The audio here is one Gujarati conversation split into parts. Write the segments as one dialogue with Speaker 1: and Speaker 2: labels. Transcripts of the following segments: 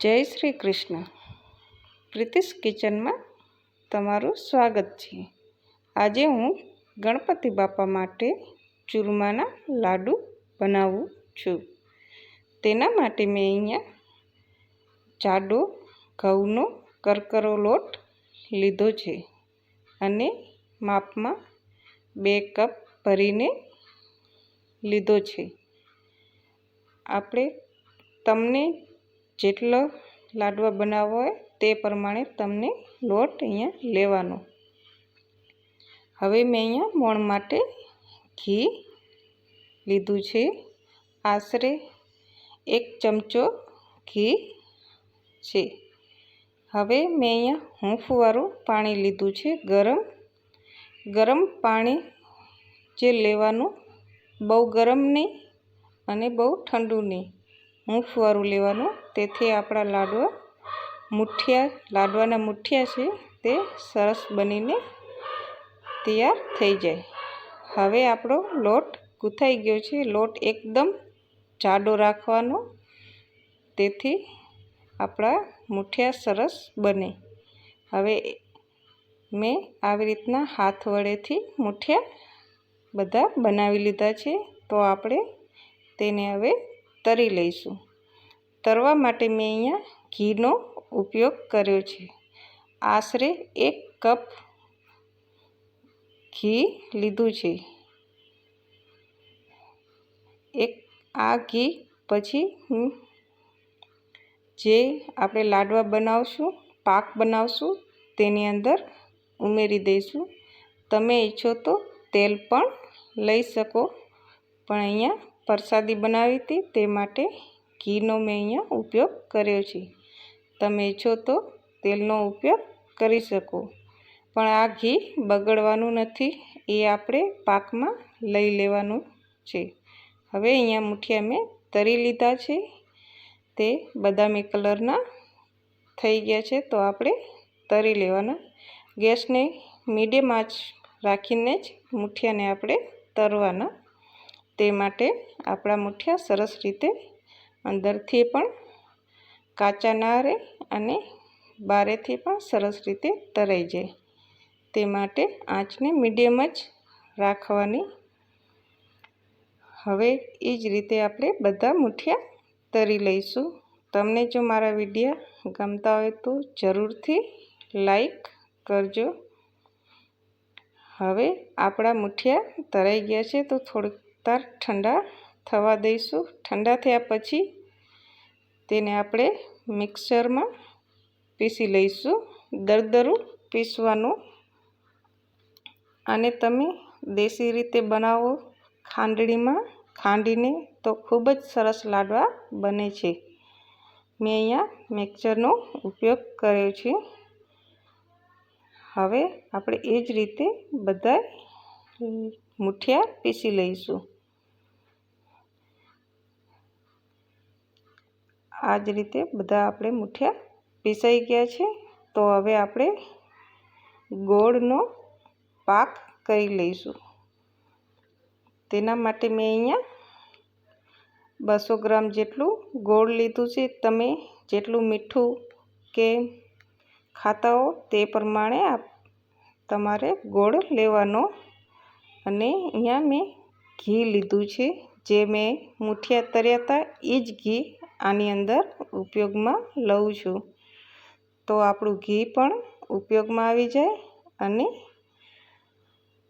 Speaker 1: જય શ્રી કૃષ્ણ. પ્રીતિશ કિચનમાં તમારું સ્વાગત છે. આજે હું ગણપતિ બાપા માટે ચૂરમાના લાડુ બનાવું છું. તેના માટે મેં અહીંયા જાડો ઘઉંનો કરકરો લોટ લીધો છે અને માપમાં 2 કપ ભરીને લીધો છે. આપણે તમને જેટલો લાડવા બનાવવા હોય તે પ્રમાણે તમને લોટ અહીંયા લેવાનો. હવે મેં અહીંયા મોણ માટે ઘી લીધું છે. આશરે 1 ચમચો ઘી છે. હવે મેં અહીંયા હૂંફવાળું પાણી લીધું છે. ગરમ પાણી જે લેવાનું, બહુ ગરમ નહીં અને બહુ ઠંડુ નહીં, હૂંફવાળું લેવાનું. તેથી આપણા લાડવાના મુઠિયા છે તે સરસ બનીને તૈયાર થઈ જાય. હવે આપણો લોટ ગૂંથાઈ ગયો છે. લોટ એકદમ જાડો રાખવાનો, તેથી આપણા મુઠિયા સરસ બને. હવે મેં આવી રીતના હાથ વડેથી મુઠિયા બધા બનાવી લીધા છે. તો આપણે તેને હવે તળી લઈશું. તળવા માટે મેં અહીંયા ઘીનો ઉપયોગ કર્યો છે. આશરે 1 કપ ઘી લીધું છે. આ ઘી પછી જે આપણે લાડવા બનાવશું, પાક બનાવશું, તેની અંદર ઉમેરી દઈશું. તમે ઈચ્છો તો તેલ પણ લઈ શકો, પણ અહીંયા પ્રસાદી બનાવી હતી તે માટે ઘીનો મેં અહીંયા ઉપયોગ કર્યો છે. તમે ઈચ્છો તો તેલનો ઉપયોગ કરી શકો, પણ આ ઘી બગડવાનું નથી, એ આપણે પાકમાં લઈ લેવાનું છે. હવે અહીંયા મુઠિયા મેં તળી લીધા છે. તે બદામી કલરના થઈ ગયા છે. તો આપણે તળી લેવાના. ગેસને મીડિયમ આંચ રાખીને જ મુઠિયાને આપણે તળવાના. તે માટે આપણા મુઠિયા સરસ રીતે અંદરથી પણ કાચા ના રહે અને બહારેથી પણ સરસ રીતે તળાઈ જાય. તે માટે આંચને મીડિયમ જ રાખવાની. હવે એ જ રીતે આપણે બધા મુઠિયા તળી લઈશું. તમને જો મારા વિડીયો ગમતા હોય તો જરૂરથી લાઈક કરજો. હવે આપણા મુઠિયા તળાઈ ગયા છે, તો થોડીક વાર ઠંડા થવા દઈશું. ઠંડા થયા પછી તેને આપણે મિક્સરમાં પીસી લઈશું. દરદરું પીસવાનું. અને તમે દેશી રીતે બનાવો, ખાંડણીમાં ખાંડીને, તો ખૂબ જ સરસ લાડવા બને છે. મેં અહીંયા મિક્સરનો ઉપયોગ કર્યો છે. હવે આપણે એ જ રીતે બધા મુઠિયા પીસી લઈશું. આ જ રીતે બધા આપણે મુઠિયા પીસાઈ ગયા છે. તો હવે આપણે ગોળનો પાક કરી લઈશું. તેના માટે મેં અહીંયા 200 ગ્રામ જેટલું ગોળ લીધું છે. તમે જેટલું મીઠું કે ખાતા હો તે પ્રમાણે તમારે ગોળ લેવાનો. અને અહીંયા મેં ઘી લીધું છે. જે મેં મુઠિયા તળ્યા હતા એ જ ઘી આની અંદર ઉપયોગમાં લઉં છું. તો આપણું ઘી પણ ઉપયોગમાં આવી જાય અને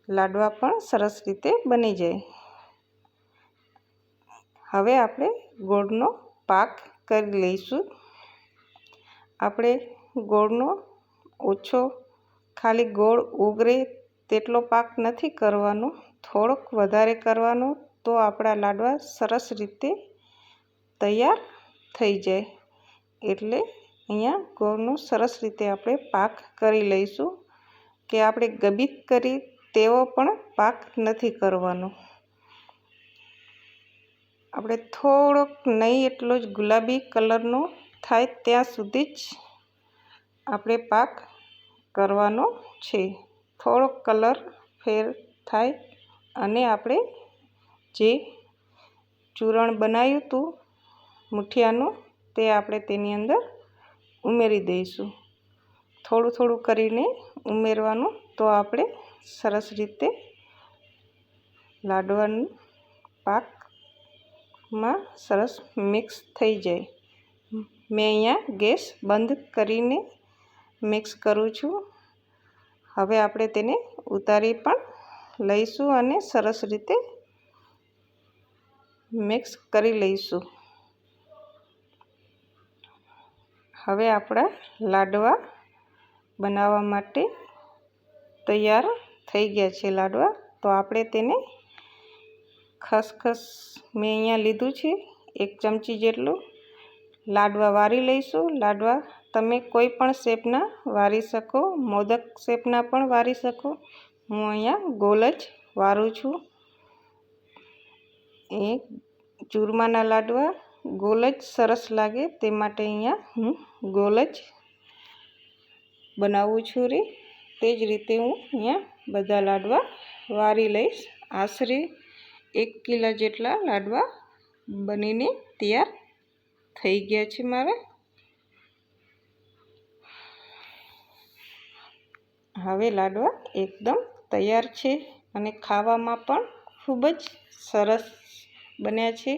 Speaker 1: લાડવા પણ સરસ રીતે બની જાય. હવે આપણે ગોળનો પાક કરી લઈશું. આપણે ગોળનો ઓછો, ખાલી ગોળ ઓગળે તેટલો પાક નથી કરવાનો, થોડોક વધારે કરવાનો. તો આપણા લાડવા સરસ રીતે તૈયાર થઈ જાય. એટલે અહીંયા ગોળનો સરસ રીતે આપણે પાક કરી લઈશું. કે આપણે ગબિત કરી તેવો પણ પાક નથી કરવાનો. આપણે થોડોક નહીં એટલો જ ગુલાબી કલરનો થાય ત્યાં સુધી જ આપણે પાક કરવાનો છે. થોડોક કલર ફેર થાય અને આપણે જે ચૂરણ બનાવ્યું હતું મુઠિયાનું, તે આપણે તેની અંદર ઉમેરી દઈશું. થોડું થોડું કરીને ઉમેરવાનું, તો આપણે સરસ રીતે લાડવાનું પાકમાં સરસ મિક્સ થઈ જાય. મેં અહીંયા ગેસ બંધ કરીને મિક્સ કરું છું. હવે આપણે તેને ઉતારી પણ લઈશું અને સરસ રીતે મિક્સ કરી લઈશું. હવે આપણા લાડવા બનાવવા માટે તૈયાર થઈ ગયા છે લાડવા. તો આપણે તેને ખસખસ મેં અહીંયા લીધું છે 1 ચમચી જેટલું. લાડવા વારી લઈશું. લાડવા તમે કોઈ પણ શેપના વારી શકો, મોદક શેપના પણ વારી શકો. હું અહીંયા ગોળ જ વારું છું. એ ચૂરમાના લાડવા ગોળ જ સરસ લાગે, તે માટે અહીંયા હું ગોળ જ બનાવું છું રે. તે જ રીતે હું અહીંયા બધા લાડવા વારી લઈશ. આશરે 1 કિલો જેટલા લાડવા બનીને તૈયાર થઈ ગયા છે મારા. હવે લાડવા એકદમ તૈયાર છે અને ખાવામાં પણ ખૂબ જ સરસ બન્યા છે.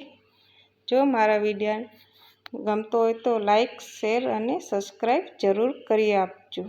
Speaker 1: જો મારા વિડીયો ગમતો હોય તો લાઈક, શેર અને સબસ્ક્રાઈબ જરૂર કરી આપજો.